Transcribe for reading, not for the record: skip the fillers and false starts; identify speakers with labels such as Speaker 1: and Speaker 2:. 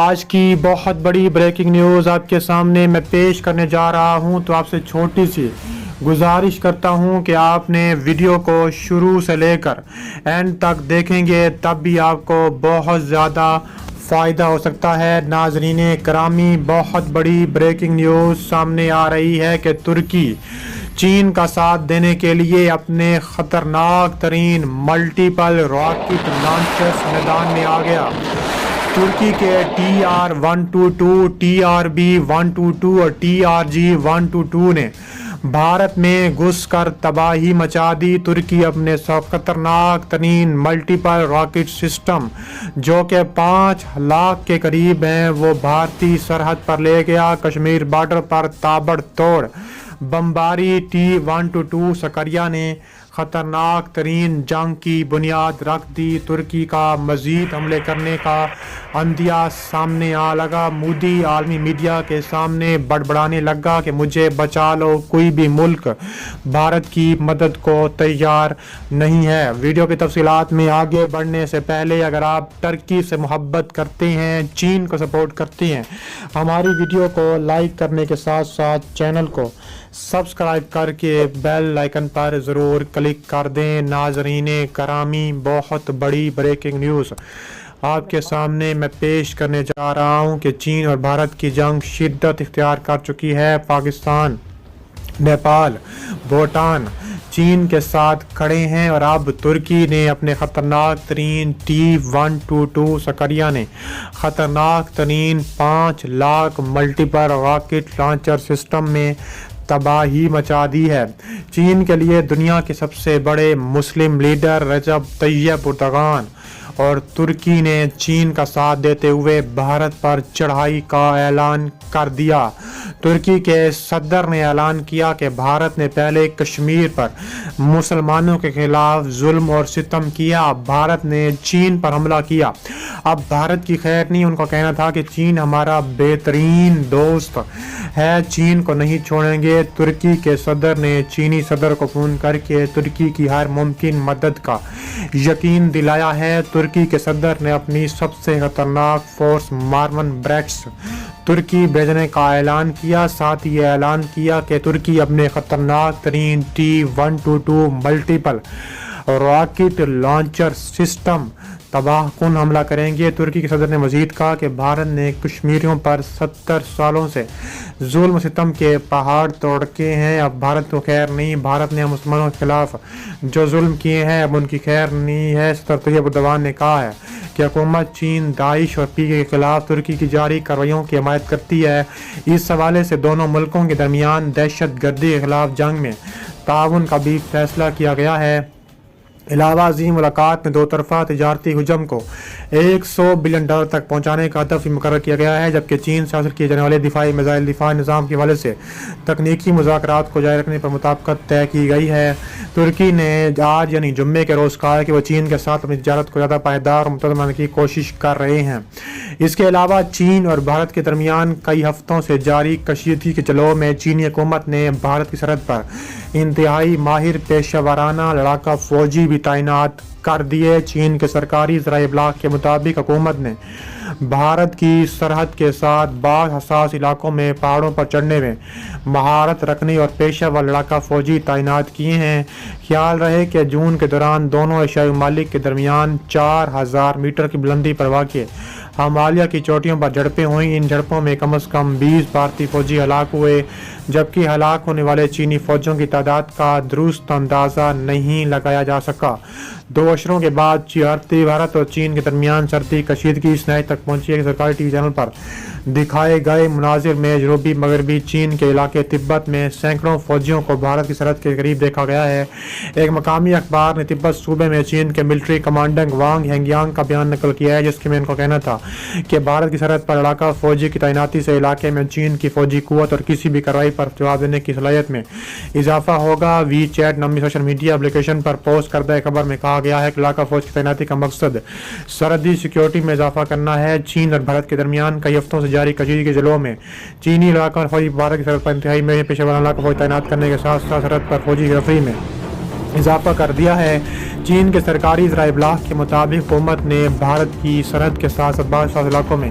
Speaker 1: آج کی بہت بڑی بریکنگ نیوز آپ کے سامنے میں پیش کرنے جا رہا ہوں، تو آپ سے چھوٹی سی گزارش کرتا ہوں کہ آپ نے ویڈیو کو شروع سے لے کر اینڈ تک دیکھیں گے تب بھی آپ کو بہت زیادہ فائدہ ہو سکتا ہے۔ ناظرین کرامی، بہت بڑی بریکنگ نیوز سامنے آ رہی ہے کہ ترکی چین کا ساتھ دینے کے لیے اپنے خطرناک ترین ملٹیپل راکٹ لانچرز میدان میں آ گیا۔ ترکی کے TR-122، TRB-122 اور TRG-122 نے بھارت میں گھس کر تباہی مچا دی۔ ترکی اپنے خطرناک ترین ملٹیپل راکٹ سسٹم جو کہ 5 لاکھ کے قریب ہیں وہ بھارتی سرحد پر لے گیا۔ کشمیر بارڈر پر تابڑ توڑ بمباری T-122 سکریا نے خطرناک ترین جنگ کی بنیاد رکھ دی۔ ترکی کا مزید حملے کرنے کا عندیہ سامنے آ لگا۔ مودی عالمی میڈیا کے سامنے بڑبڑانے لگا کہ مجھے بچا لو، کوئی بھی ملک بھارت کی مدد کو تیار نہیں ہے۔ ویڈیو کی تفصیلات میں آگے بڑھنے سے پہلے اگر آپ ترکی سے محبت کرتے ہیں، چین کو سپورٹ کرتے ہیں، ہماری ویڈیو کو لائک کرنے کے ساتھ ساتھ چینل کو سبسکرائب کر کے بیل آئیکن پر ضرور کلک کر دیں۔ ناظرین کرامی، بہت بڑی بریکنگ نیوز آپ کے سامنے میں پیش کرنے جا رہا ہوں کہ چین اور بھارت کی جنگ شدت اختیار کر چکی ہے۔ پاکستان، نیپال، بھوٹان چین کے ساتھ کھڑے ہیں اور اب ترکی نے اپنے خطرناک ترین T-122 سکریا نے خطرناک ترین 5 lakh multiple rocket launcher system میں تباہی مچا دی ہے۔ چین کے لیے دنیا کے سب سے بڑے مسلم لیڈر رجب طیب اردوغان اور ترکی نے چین کا ساتھ دیتے ہوئے بھارت پر چڑھائی کا اعلان کر دیا۔ ترکی کے صدر نے اعلان کیا کہ بھارت نے پہلے کشمیر پر مسلمانوں کے خلاف ظلم اور ستم کیا، اب بھارت نے چین پر حملہ کیا۔ اب بھارت کی خیر نہیں، ان کا کہنا تھا کہ چین ہمارا بہترین دوست ہے، چین کو نہیں چھوڑیں گے۔ ترکی کے صدر نے چینی صدر کو فون کر کے ترکی کی ہر ممکن مدد کا یقین دلایا ہے۔ ترکی کے صدر نے اپنی سب سے خطرناک فورس مارون بریکس ترکی بھیجنے کا اعلان کیا، ساتھ ہی یہ اعلان کیا کہ ترکی اپنے خطرناک ترین T-122 multiple rocket launcher system تباہ کن حملہ کریں گے۔ ترکی کے صدر نے مزید کہا کہ بھارت نے کشمیریوں پر 70 سالوں سے ظلم و ستم کے پہاڑ توڑ کے ہیں، اب بھارت کو خیر نہیں، بھارت نے مسلمانوں کے خلاف جو ظلم کیے ہیں اب ان کی خیر نہیں ہے۔ صدر طیب اردوغان نے کہا ہے کہ حکومت چین داعش اور PKK کے خلاف ترکی کی جاری کارروائیوں کی حمایت کرتی ہے۔ اس حوالے سے دونوں ملکوں کے درمیان دہشت گردی کے خلاف جنگ میں تعاون کا بھی فیصلہ کیا گیا ہے۔ علاوہ ازیں ملاقات میں دو طرفہ تجارتی حجم کو $100 بلین تک پہنچانے کا ہدف بھی مقرر کیا گیا ہے، جبکہ چین سے حاصل کیے جانے والے دفاعی میزائل دفاع نظام کے حوالے سے تکنیکی مذاکرات کو جاری رکھنے پر موافقت طے کی گئی ہے۔ ترکی نے آج یعنی جمعے کے روز کہا ہے کہ وہ چین کے ساتھ اپنی تجارت کو زیادہ پائیدار اور متوازن بنانے کی کوشش کر رہے ہیں۔ اس کے علاوہ چین اور بھارت کے درمیان کئی ہفتوں سے جاری کشیدگی کے جلوہ میں چینی حکومت نے بھارت کی سرحد پر انتہائی ماہر پیشہ ورانہ لڑاکا فوجی بھی تعینات کر دیے۔ چین کے سرکاری ذرائع ابلاغ کے مطابق حکومت نے بھارت کی سرحد کے ساتھ بعض حساس علاقوں میں پہاڑوں پر چڑھنے میں مہارت رکھنے اور پیشہ ور لڑاکا فوجی تعینات کیے ہیں۔ خیال رہے کہ جون کے دوران دونوں ایشیائی ممالک کے درمیان 4000 میٹر کی بلندی پر واقع ہمالیہ کی چوٹیوں پر جھڑپیں ہوئیں۔ ان جھڑپوں میں کم از کم 20 بھارتی فوجی ہلاک ہوئے، جبکہ ہلاک ہونے والے چینی فوجیوں کی تعداد کا درست اندازہ نہیں لگایا جا سکا۔ 2 اشروں کے بعد بھارت اور چین کے درمیان سرحدی کشیدگی اس نتیجے تک پہنچی ہے کہ سرکاری ٹی وی چینل پر دکھائے گئے مناظر میں جنوبی مغربی چین کے علاقے تبت میں سینکڑوں فوجیوں کو بھارت کی سرحد کے قریب دیکھا گیا ہے۔ ایک مقامی اخبار نے تبت صوبے میں چین کے ملٹری کمانڈنٹ وانگ ہینگیانگ کا بیان نقل کیا ہے، جس میں ان کو کہنا تھا کہ بھارت کی سرحد پر لڑاکا فوجی کی تعیناتی سے علاقے میں چین کی فوجی قوت اور کسی بھی کارروائی پر جواب دینے کی صلاحیت میں اضافہ ہوگا۔ وی چیٹ نامی سوشل میڈیا اپلیکیشن پر پوسٹ کردہ خبر میں کہا گیا ہے کہ لڑاکا فوج کی تعیناتی کا مقصد سرحدی سیکیورٹی میں اضافہ کرنا ہے۔ چین اور بھارت کے درمیان کئی ہفتوں سے جاری کشیدگی کے جلوہ میں چینی لڑاکا فوجی بھارت کی سرحد پر انتہائی میں پیشہ ورانہ لڑاکا فوج تعینات کرنے کے ساتھ ساتھ سرحد پر فوجی تفریح میں اضافہ کر دیا ہے۔ چین کے سرکاری ذرائع ابلاغ کے مطابق حکومت نے بھارت کی سرحد کے ساتھ ساتھ بعض علاقوں میں